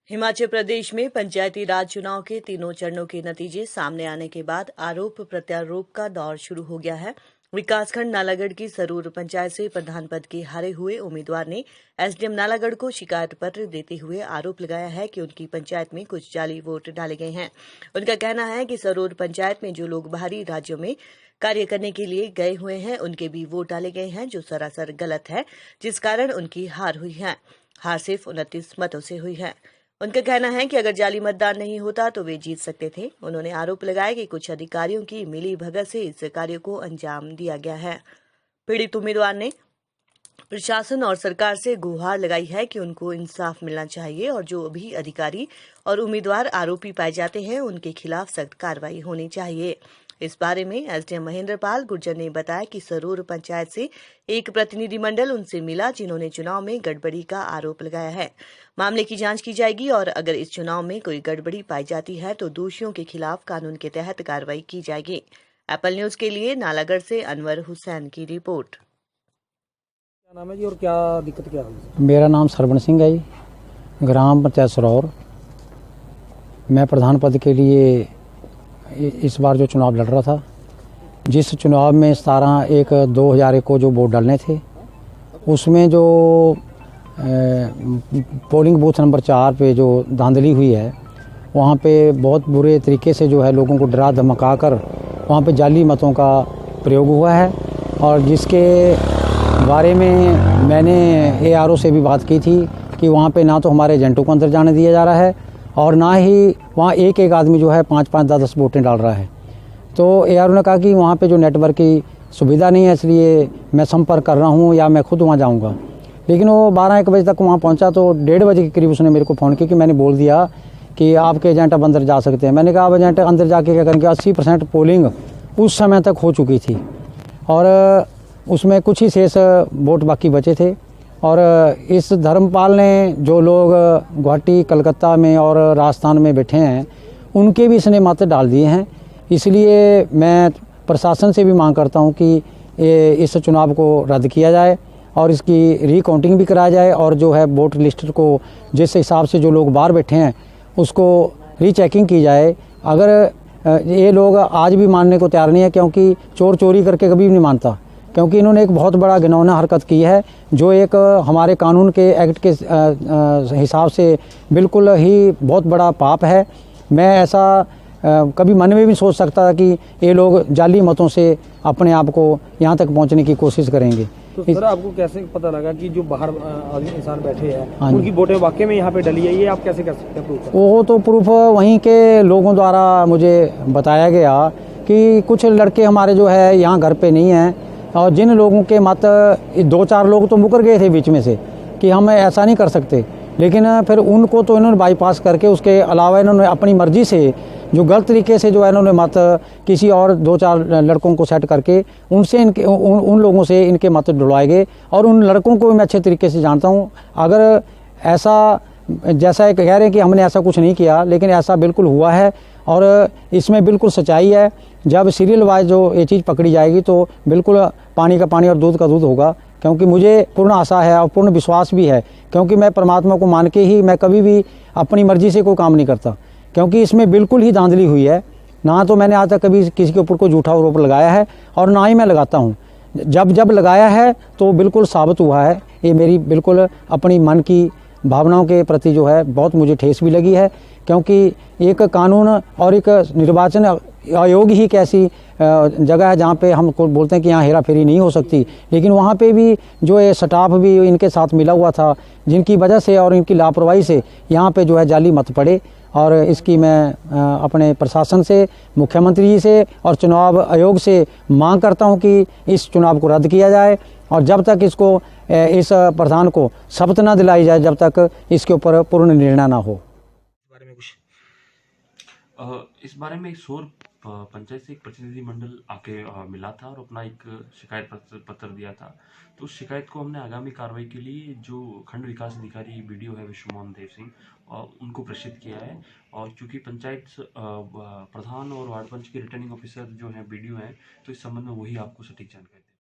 हिमाचल प्रदेश में पंचायती राज चुनाव के तीनों चरणों के नतीजे सामने आने के बाद आरोप प्रत्यारोप का दौर शुरू हो गया है। विकासखंड नालागढ़ की सरूर पंचायत से प्रधान पद के हारे हुए उम्मीदवार ने एसडीएम नालागढ़ को शिकायत पत्र देते हुए आरोप लगाया है कि उनकी पंचायत में कुछ जाली वोट डाले गए हैं। उनका कहना है कि सरूर पंचायत में जो लोग बाहरी राज्यों में कार्य करने के लिए गए हुए हैं उनके भी वोट डाले गए हैं, जो सरासर गलत है, जिस कारण उनकी हार हुई है। हार सिर्फ 29 मतों से हुई है। उनका कहना है कि अगर जाली मतदान नहीं होता तो वे जीत सकते थे। उन्होंने आरोप लगाया कि कुछ अधिकारियों की मिली भगत से इस कार्य को अंजाम दिया गया है। पीड़ित उम्मीदवार ने प्रशासन और सरकार से गुहार लगाई है कि उनको इंसाफ मिलना चाहिए और जो भी अधिकारी और उम्मीदवार आरोपी पाए जाते हैं उनके खिलाफ सख्त कार्रवाई होनी चाहिए। इस बारे में एसडीएम महेंद्र पाल गुर्जर ने बताया कि सरूर पंचायत से एक प्रतिनिधिमंडल उनसे मिला जिन्होंने चुनाव में गड़बड़ी का आरोप लगाया है। मामले की जांच की जाएगी और अगर इस चुनाव में कोई गड़बड़ी पाई जाती है तो दोषियों के खिलाफ कानून के तहत कार्रवाई की जाएगी। एप्पल न्यूज के लिए नालागढ़ से अनवर हुसैन की रिपोर्ट। क्या नाम है जी और क्या दिक्कत क्या हुई? मेरा नाम सरवण सिंह है जी, ग्राम पंचायत सरोर। मैं प्रधान पद के लिए इस बार जो चुनाव लड़ रहा था, जिस चुनाव में 17/1/2001 को जो वोट डालने थे, उसमें जो पोलिंग बूथ नंबर 4 पे जो धांधली हुई है, वहाँ पे बहुत बुरे तरीके से जो है लोगों को डरा धमका कर वहाँ पे जाली मतों का प्रयोग हुआ है। और जिसके बारे में मैंने एआरओ से भी बात की थी कि वहाँ पे ना तो हमारे एजेंटों को अंदर जाने दिया जा रहा है और ना ही वहाँ एक एक आदमी जो है 5-5, 10-10 वोटें डाल रहा है। तो एआरओ ने कहा कि वहाँ पे जो नेटवर्क की सुविधा नहीं है, इसलिए मैं संपर्क कर रहा हूँ या मैं खुद वहाँ जाऊँगा। लेकिन वो 12-1 बजे तक वहाँ पहुँचा तो 1:30 बजे के करीब उसने मेरे को फ़ोन किया कि मैंने बोल दिया कि आपके एजेंट अब अंदर जा सकते हैं। मैंने कहा अब एजेंट अंदर जाके क्या करेंगे? 80% पोलिंग उस समय तक हो चुकी थी और उसमें कुछ ही शेष वोट बाकी बचे थे। और इस धर्मपाल ने जो लोग गुवाहाटी, कलकत्ता में और राजस्थान में बैठे हैं उनके भी इसने मत डाल दिए हैं। इसलिए मैं प्रशासन से भी मांग करता हूं कि इस चुनाव को रद्द किया जाए और इसकी रीकाउंटिंग भी कराया जाए और जो है वोट लिस्ट को जिस हिसाब से जो लोग बाहर बैठे हैं उसको रीचेकिंग की जाए। अगर ये लोग आज भी मानने को तैयार नहीं है, क्योंकि चोर चोरी करके कभी भी नहीं मानता, क्योंकि इन्होंने एक बहुत बड़ा घिनौना हरकत की है जो एक हमारे कानून के एक्ट के हिसाब से बिल्कुल ही बहुत बड़ा पाप है। मैं ऐसा कभी मन में भी नहीं सोच सकता था कि ये लोग जाली मतों से अपने आप को यहाँ तक पहुँचने की कोशिश करेंगे। तो सर आपको कैसे पता लगा कि जो बाहर इंसान बैठे हैं उनकी वोटें वाकई में यहाँ पे डली है? ये आप कैसे कर सकते हैं प्रूफ? वो तो प्रूफ वहीं के लोगों द्वारा मुझे बताया गया कि कुछ लड़के हमारे जो है यहाँ घर पे नहीं हैं और जिन लोगों के मत 2-4 लोग तो मुकर गए थे बीच में से कि हम ऐसा नहीं कर सकते, लेकिन फिर उनको तो इन्होंने बाईपास करके उसके अलावा इन्होंने अपनी मर्जी से जो गलत तरीके से जो है इन्होंने मत किसी और 2-4 लड़कों को सेट करके उनसे इनके उन लोगों से इनके मत डलवाए गए। और उन लड़कों को भी मैं अच्छे तरीके से जानता हूँ। अगर ऐसा जैसा कह रहे हैं कि हमने ऐसा कुछ नहीं किया, लेकिन ऐसा बिल्कुल हुआ है और इसमें बिल्कुल सच्चाई है। जब सीरियल वाइज जो ये चीज़ पकड़ी जाएगी तो बिल्कुल पानी का पानी और दूध का दूध होगा, क्योंकि मुझे पूर्ण आशा है और पूर्ण विश्वास भी है, क्योंकि मैं परमात्मा को मान के ही मैं कभी भी अपनी मर्जी से कोई काम नहीं करता, क्योंकि इसमें बिल्कुल ही धांधली हुई है। ना तो मैंने आज तक कभी किसी के ऊपर कोई झूठा आरोप लगाया है और ना ही मैं लगाता हूँ। जब लगाया है तो बिल्कुल साबित हुआ है। ये मेरी बिल्कुल अपनी मन की भावनाओं के प्रति जो है बहुत मुझे ठेस भी लगी है, क्योंकि एक कानून और एक निर्वाचन आयोग ही एक ऐसी जगह है जहाँ पे हम बोलते हैं कि यहाँ हेरा फेरी नहीं हो सकती, लेकिन वहाँ पे भी जो है स्टाफ भी इनके साथ मिला हुआ था, जिनकी वजह से और इनकी लापरवाही से यहाँ पे जो है जाली मत पड़े। और इसकी मैं अपने प्रशासन से, मुख्यमंत्री जी से और चुनाव आयोग से मांग करता हूँ कि इस चुनाव को रद्द किया जाए और जब तक इसको इस प्रधान को शपथ न दिलाई जाए, जब तक इसके ऊपर पूर्ण निर्णय ना हो। इस बारे में सौर पंचायत से एक प्रतिनिधि मंडल आके मिला था और अपना एक शिकायत पत्र दिया था। तो उस शिकायत को हमने आगामी कार्रवाई के लिए जो खंड विकास अधिकारी बीडीओ है विश्व मोहन देव सिंह उनको प्रेषित किया है। और चूंकि पंचायत प्रधान और वार्ड पंच के रिटर्निंग ऑफिसर जो है बीडीओ हैं, तो इस संबंध में वही आपको सटीक जानकारी